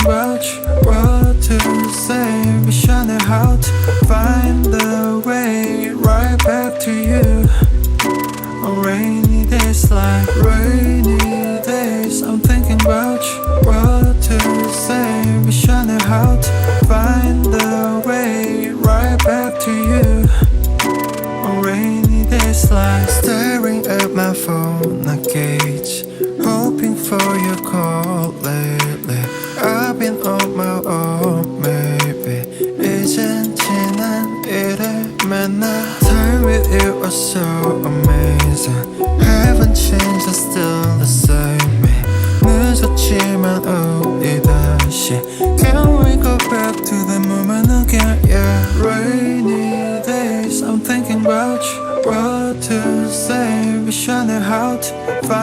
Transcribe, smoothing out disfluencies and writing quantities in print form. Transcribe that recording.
about you, what to say. Wishing how to find the way right back to you. On rainy days like rainy days, I'm thinking about you, what to say. Wishing how to find the way right back to you. On rainy days like staring at my phone, I gauge, hoping for your call lately. I've been on my own, maybe 이젠 지난 일을 만나. Time with you was so amazing. Haven't changed, I'm still the same me. 늦었지만 우리 다시 Can we go back to the moment again? Yeah, rainy days, I'm thinking about you, what to say. Wishing how to find